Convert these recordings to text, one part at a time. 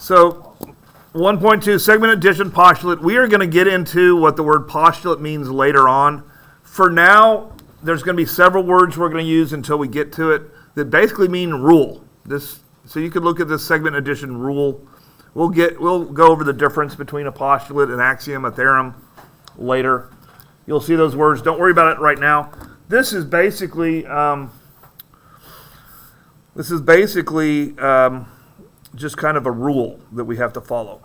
So 1.2 segment addition postulate. We are going to get into what the word postulate means later on. For now, there's going to be several words we're going to use until we get to it that basically mean rule. So you could look at this segment addition rule. We'll go over the difference between a postulate, an axiom, a theorem later. You'll see those words. Don't worry about it right now. This is basically just kind of a rule that we have to follow.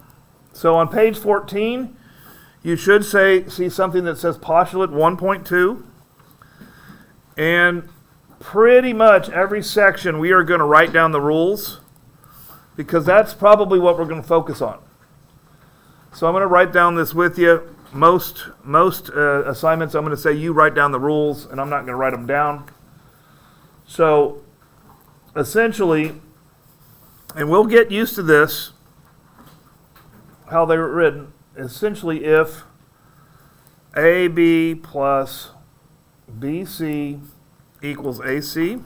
So on page 14, you should see something that says postulate 1.2. And pretty much every section we are going to write down the rules because that's probably what we're going to focus on. So I'm going to write down this with you. Most assignments I'm going to say you write down the rules and I'm not going to write them down. So essentially, and we'll get used to this, how they were written, essentially if AB plus BC equals AC,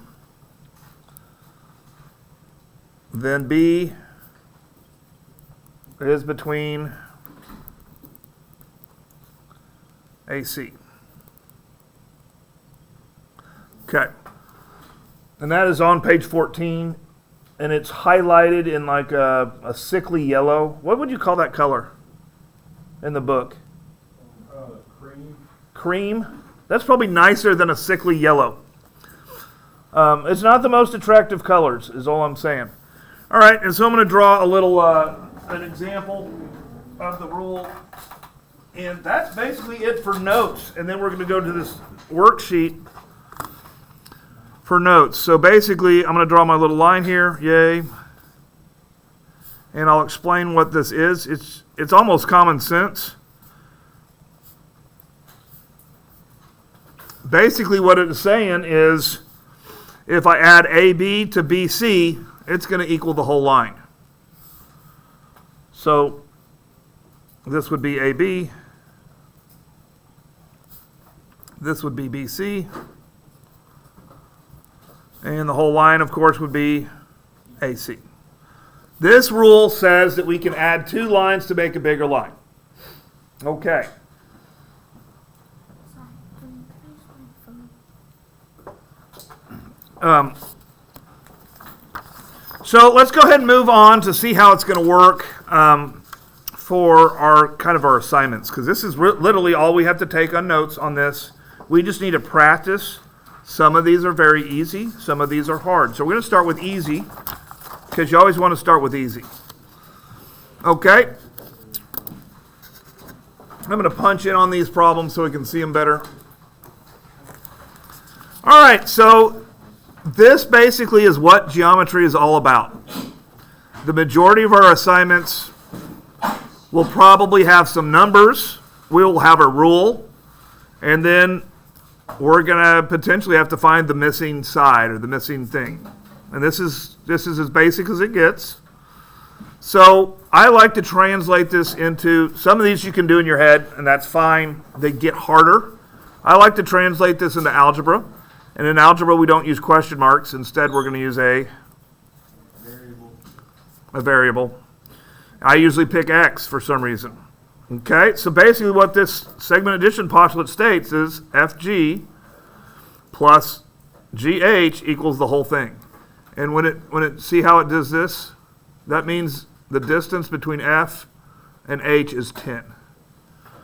then B is between AC. Okay. And that is on page 14, and it's highlighted in like a sickly yellow. What would you call that color in the book? Cream. Cream? That's probably nicer than a sickly yellow. It's not the most attractive colors, is all I'm saying. All right, and so I'm going to draw a little, an example of the rule. And that's basically it for notes. And then we're going to go to this worksheet for notes. So basically, I'm going to draw my little line here. Yay. And I'll explain what this is. It's almost common sense. Basically, what it is saying is if I add AB to BC, it's going to equal the whole line. So this would be AB. This would be BC. And the whole line, of course, would be AC. This rule says that we can add two lines to make a bigger line. Okay. So let's go ahead and move on to see how it's going to work for our assignments, because this is literally all we have to take on notes on this. We just need to practice. Some of these are very easy. Some of these are hard. So we're going to start with easy, because you always want to start with easy. Okay. I'm going to punch in on these problems so we can see them better. All right, so this basically is what geometry is all about. The majority of our assignments will probably have some numbers. We'll have a rule, and then we're going to potentially have to find the missing side or the missing thing. And this is as basic as it gets. So I like to translate this into, some of these you can do in your head, and that's fine. They get harder. I like to translate this into algebra. And in algebra, we don't use question marks. Instead, we're going to use a variable. I usually pick X for some reason. Okay, so basically what this segment addition postulate states is FG plus GH equals the whole thing. And when it see how it does this? That means the distance between F and H is 10.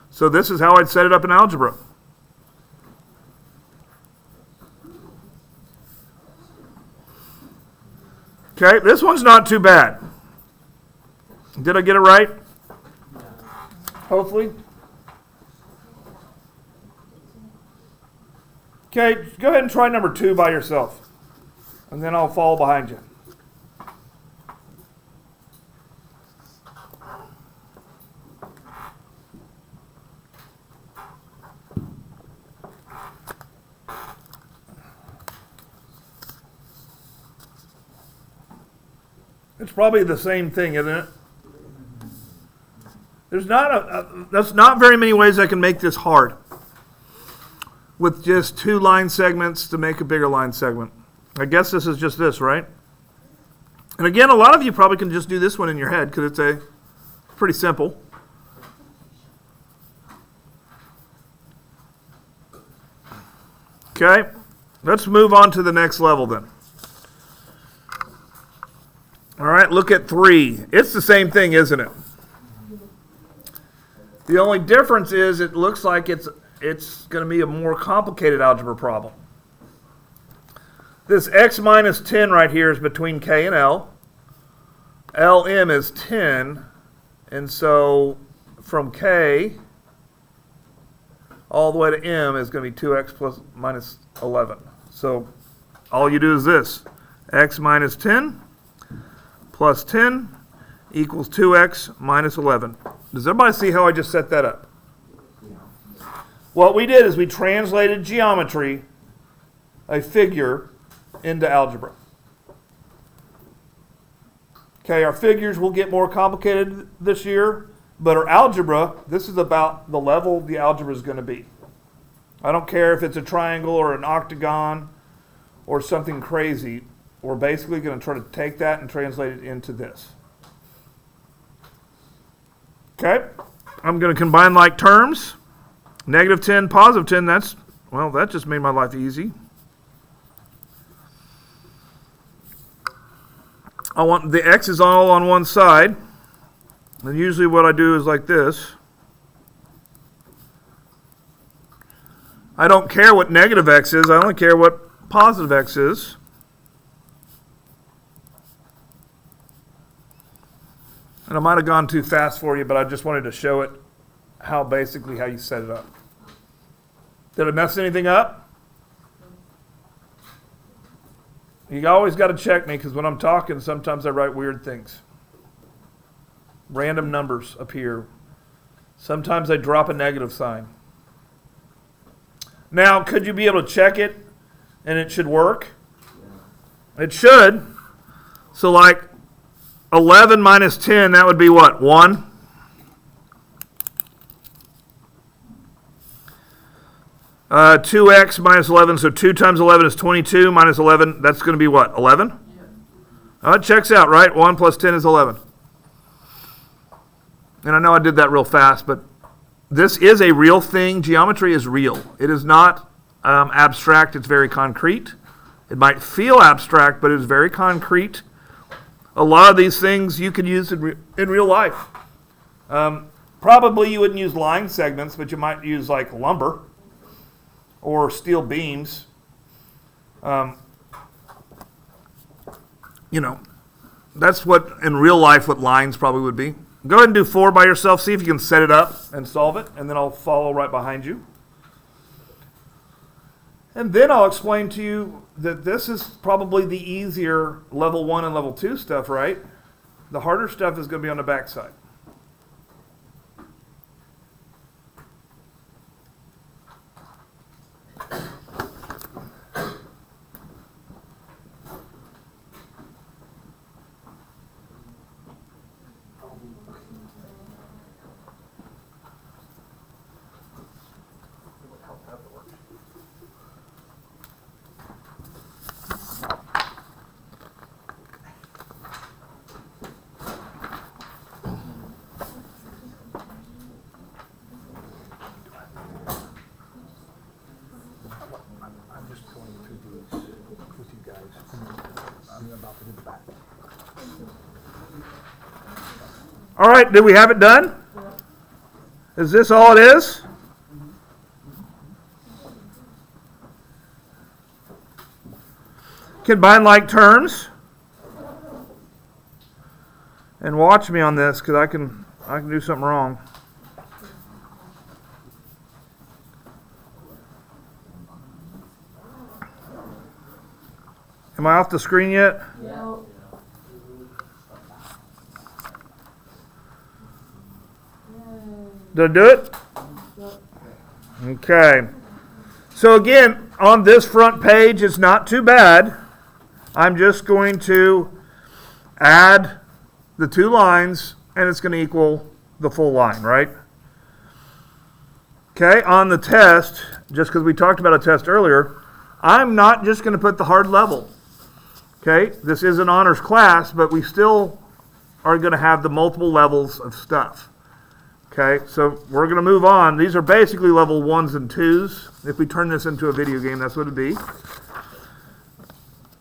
So this is how I'd set it up in algebra. Okay, this one's not too bad. Did I get it right? Hopefully. Okay, go ahead and try number 2 by yourself, and then I'll follow behind you. It's probably the same thing, isn't it? There's that's not very many ways I can make this hard with just 2 line segments to make a bigger line segment. I guess this is just this, right? And again, a lot of you probably can just do this one in your head because it's pretty simple. Okay, let's move on to the next level then. All right, look at 3. It's the same thing, isn't it? The only difference is it looks like it's going to be a more complicated algebra problem. This x minus 10 right here is between k and L. Lm is 10, and so from k all the way to m is going to be 2x plus minus 11. So all you do is this. X minus 10 plus 10 equals 2x minus 11. Does everybody see how I just set that up? What we did is we translated geometry, a figure, into algebra. Okay, our figures will get more complicated this year, but our algebra, this is about the level the algebra is going to be. I don't care if it's a triangle or an octagon or something crazy. We're basically going to try to take that and translate it into this. Okay, I'm going to combine like terms. Negative 10, positive 10, that just made my life easy. I want the x is all on one side. And usually what I do is like this. I don't care what negative x is, I only care what positive x is. And I might have gone too fast for you, but I just wanted to show it how you set it up. Did I mess anything up? You always got to check me because when I'm talking, sometimes I write weird things. Random numbers appear. Sometimes I drop a negative sign. Now, could you be able to check it and it should work? It should. So like 11 minus 10, that would be what? 1? Uh, 2x minus 11, so 2 times 11 is 22, minus 11, that's going to be what, 11? Yeah. It checks out, right? 1 plus 10 is 11. And I know I did that real fast, but this is a real thing. Geometry is real. It is not abstract, it's very concrete. It might feel abstract, but it is very concrete. A lot of these things you could use in real life. Probably you wouldn't use line segments, but you might use like lumber or steel beams. That's what in real life what lines probably would be. Go ahead and do 4 by yourself. See if you can set it up and solve it, and then I'll follow right behind you. And then I'll explain to you that this is probably the easier level 1 and level 2 stuff, right? The harder stuff is going to be on the back side. All right, did we have it done? Is this all it is? Combine like terms. And watch me on this because I can do something wrong. Am I off the screen yet? No. Did I do it? Okay. So again, on this front page, it's not too bad. I'm just going to add the 2 lines, and it's going to equal the full line, right? Okay, on the test, just because we talked about a test earlier, I'm not just going to put the hard level. Okay, this is an honors class, but we still are going to have the multiple levels of stuff. Okay, so we're going to move on. These are basically level 1s and 2s. If we turn this into a video game, that's what it'd be.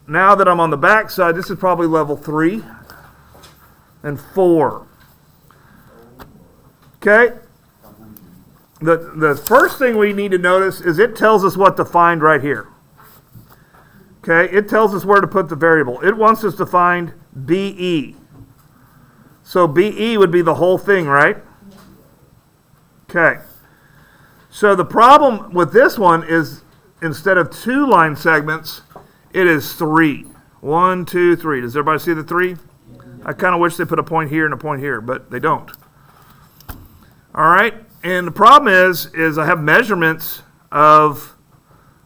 Now that I'm on the back side, this is probably level 3 and 4. Okay, the first thing we need to notice is it tells us what to find right here. Okay, it tells us where to put the variable. It wants us to find BE. So BE would be the whole thing, right? Okay. So the problem with this one is instead of 2 line segments, it is 3. 1, 2, 3. Does everybody see the 3? I kind of wish they put a point here and a point here, but they don't. All right. And the problem is I have measurements of,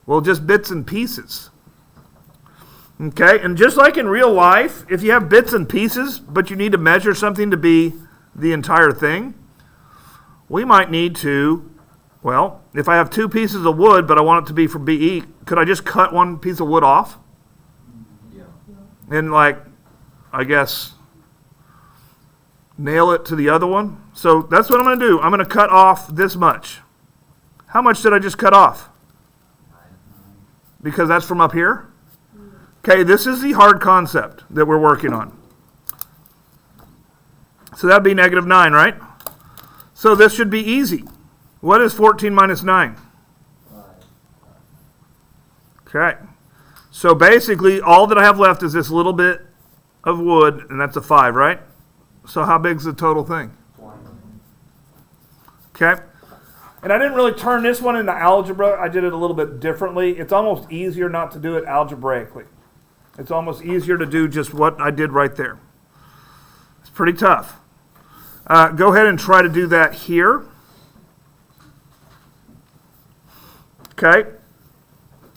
well, just bits and pieces. Okay, and just like in real life, if you have bits and pieces, but you need to measure something to be the entire thing, we might need to, well, if I have 2 pieces of wood, but I want it to be for BE, could I just cut one piece of wood off? Yeah. And I guess, nail it to the other one? So that's what I'm going to do. I'm going to cut off this much. How much did I just cut off? Because that's from up here? Okay, this is the hard concept that we're working on. So that'd be -9, right? So this should be easy. What is 14 minus 9? 5. Okay. So basically, all that I have left is this little bit of wood, and that's a 5, right? So how big is the total thing? 20. Okay. And I didn't really turn this one into algebra. I did it a little bit differently. It's almost easier not to do it algebraically. It's almost easier to do just what I did right there. It's pretty tough. Go ahead and try to do that here. Okay.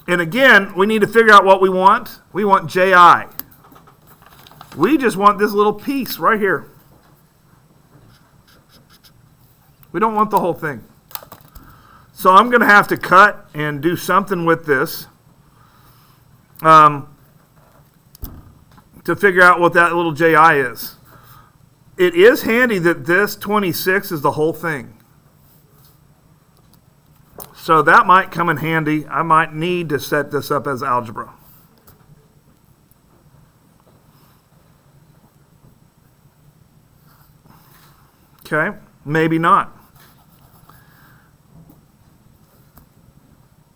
And again, we need to figure out what we want. We want JI. We just want this little piece right here. We don't want the whole thing. So I'm going to have to cut and do something with this to figure out what that little JI is. It is handy that this 26 is the whole thing. So that might come in handy. I might need to set this up as algebra. Okay, maybe not.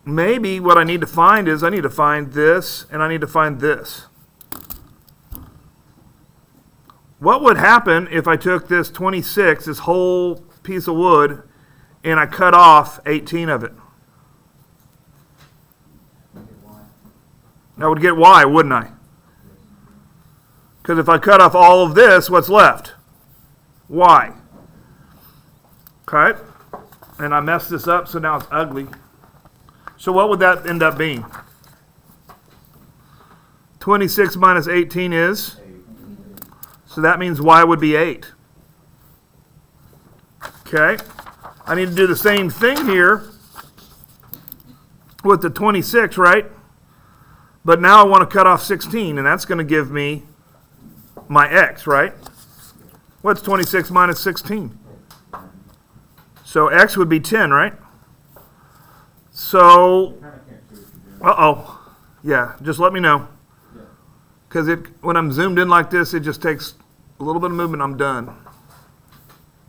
Maybe what I need to find is I need to find this and I need to find this. What would happen if I took this 26, this whole piece of wood, and I cut off 18 of it? I would get Y, wouldn't I? Because if I cut off all of this, what's left? Y. Okay. And I messed this up, so now it's ugly. So what would that end up being? 26 minus 18 is? So that means Y would be 8. Okay. I need to do the same thing here with the 26, right? But now I want to cut off 16, and that's going to give me my X, right? What's 26 minus 16? So X would be 10, right? So, uh-oh. Yeah, just let me know. Because when I'm zoomed in like this, it just takes a little bit of movement, I'm done.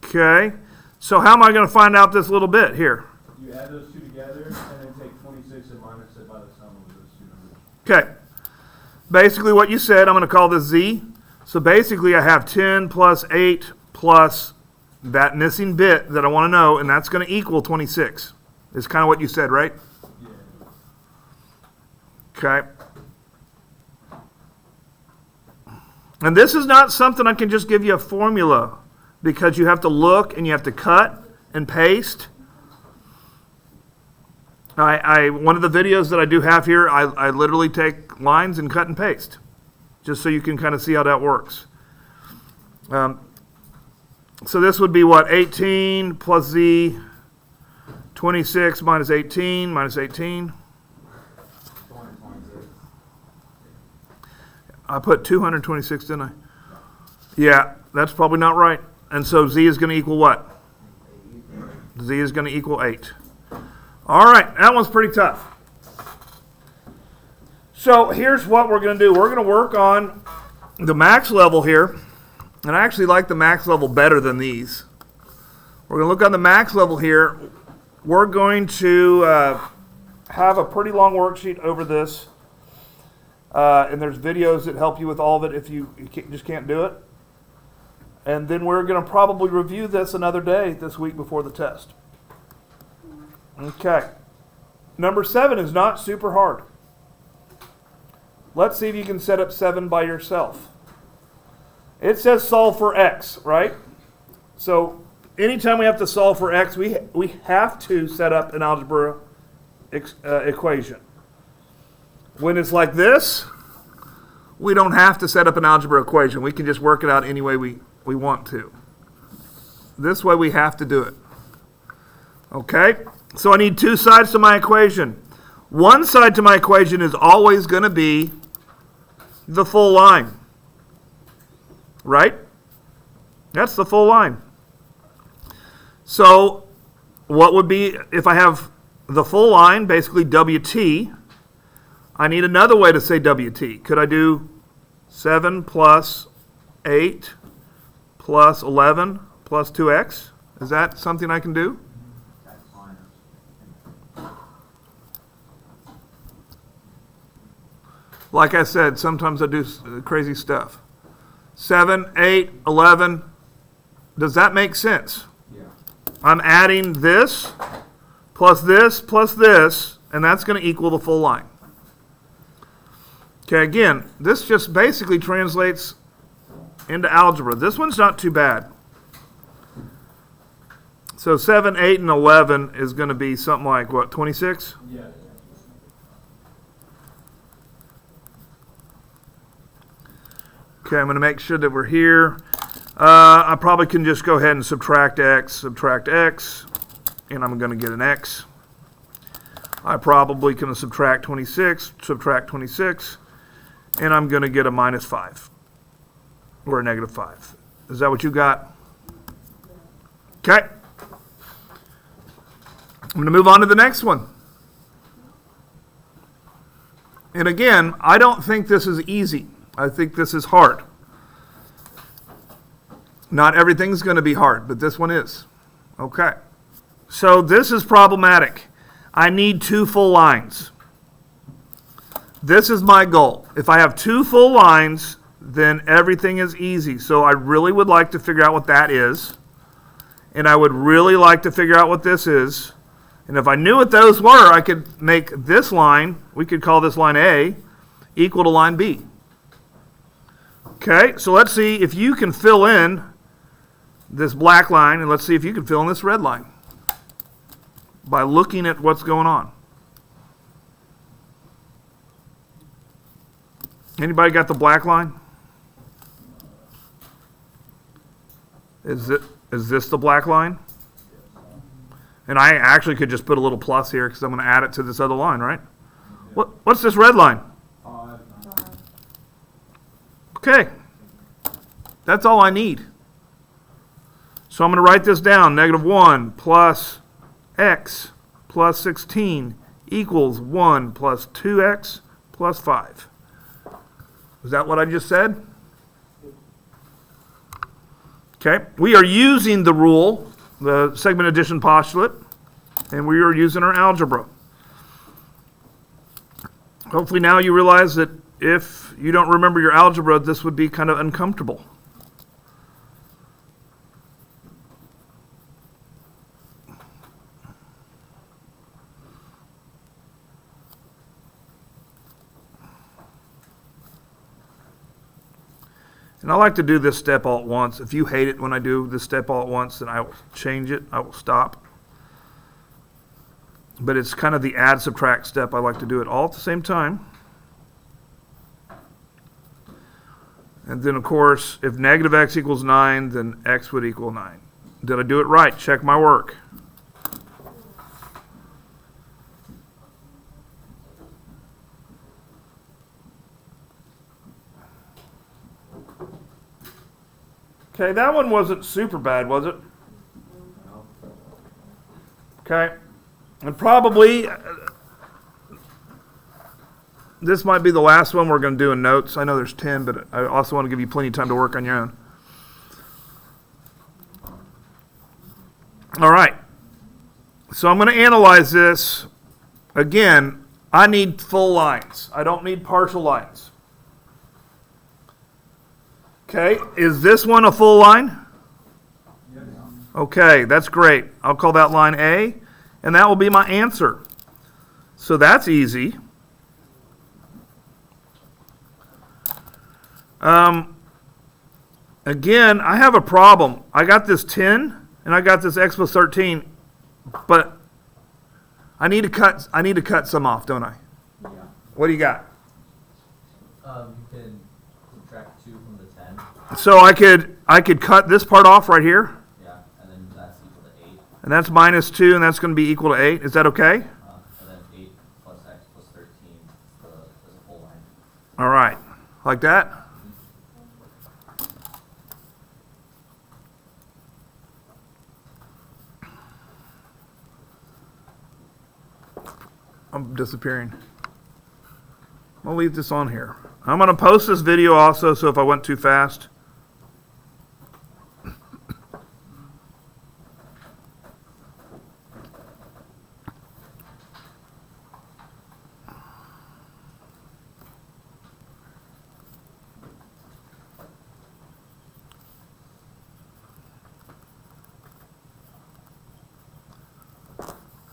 Okay. So how am I going to find out this little bit here? You add those two together and then take 26 and minus it by the sum of those two numbers. Okay. Basically what you said, I'm going to call this Z. So basically I have 10 plus 8 plus that missing bit that I want to know, and that's going to equal 26. Is kind of what you said, right? Yeah. Okay. And this is not something I can just give you a formula, because you have to look and you have to cut and paste. One of the videos that I do have here, I literally take lines and cut and paste, just so you can kind of see how that works. So this would be what? 18 plus Z, 26 minus 18 minus 18. I put 226, didn't I? Yeah, that's probably not right. And so z is going to equal what? Z is going to equal 8. All right, that one's pretty tough. So here's what we're going to do. We're going to work on the max level here. And I actually like the max level better than these. We're going to look on the max level here. We're going to have a pretty long worksheet over this. And there's videos that help you with all of it if you just can't do it. And then we're going to probably review this another day this week before the test. Okay. Number 7 is not super hard. Let's see if you can set up 7 by yourself. It says solve for x, right? So anytime we have to solve for x, we have to set up an algebra equation. When it's like this, we don't have to set up an algebra equation. We can just work it out any way we want to. This way we have to do it. Okay? So I need 2 sides to my equation. One side to my equation is always going to be the full line. Right? That's the full line. So what would be, if I have the full line, basically WT, I need another way to say WT. Could I do 7 plus 8 plus 11 plus 2x? Is that something I can do? Like I said, sometimes I do crazy stuff. 7, 8, 11. Does that make sense? Yeah. I'm adding this, plus this, and that's going to equal the full line. Okay, again, this just basically translates into algebra. This one's not too bad. So 7, 8, and 11 is going to be something like, what, 26? Yeah. Okay, I'm going to make sure that we're here. I probably can just go ahead and subtract x, and I'm going to get an x. I probably can subtract 26, and I'm going to get a minus 5, or a negative 5. Is that what you got? Okay. I'm going to move on to the next one. And again, I don't think this is easy. I think this is hard. Not everything's going to be hard, but this one is. Okay. So this is problematic. I need 2 full lines. This is my goal. If I have 2 full lines, then everything is easy. So I really would like to figure out what that is. And I would really like to figure out what this is. And if I knew what those were, I could make this line, we could call this line A, equal to line B. Okay, so let's see if you can fill in this black line, and let's see if you can fill in this red line by looking at what's going on. Anybody got the black line? Is this the black line? And I actually could just put a little plus here because I'm going to add it to this other line, right? What's this red line? Okay, that's all I need. So I'm going to write this down. Negative 1 plus x plus 16 equals 1 plus 2x plus 5. Is that what I just said? Okay, we are using the rule, the segment addition postulate, and we are using our algebra. Hopefully now you realize that if you don't remember your algebra, this would be kind of uncomfortable. And I like to do this step all at once. If you hate it when I do this step all at once, then I will change it. I will stop. But it's kind of the add, subtract step. I like to do it all at the same time. And then, of course, if negative x equals 9, then x would equal 9. Did I do it right? Check my work. Okay, that one wasn't super bad, was it? Okay. And probably, this might be the last one we're going to do in notes. I know there's 10, but I also want to give you plenty of time to work on your own. All right. So I'm going to analyze this. Again, I need full lines. I don't need partial lines. Okay, is this one a full line? Yes. Okay, that's great. I'll call that line A, and that will be my answer. So that's easy. Again, I have a problem. I got this 10, and I got this x plus 13, but I need to cut some off, don't I? Yeah. What do you got? You can subtract 2 from the 10. So I could cut this part off right here, Yeah, and then that's equal to 8. and that's minus 2, and that's going to be equal to 8. Is that okay? And then 8 plus x plus 13 is a full line. All right. Like that? I'm disappearing. I'll leave this on here. I'm going to post this video also, so if I went too fast.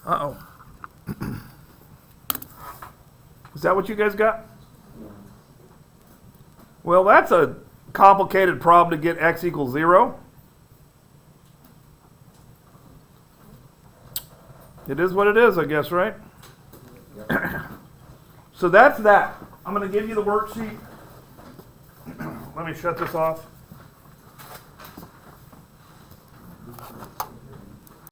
Uh-oh. Is that what you guys got? Well, that's a complicated problem to get x equals 0. It is what it is, I guess, right? So that's that. I'm going to give you the worksheet. Let me shut this off.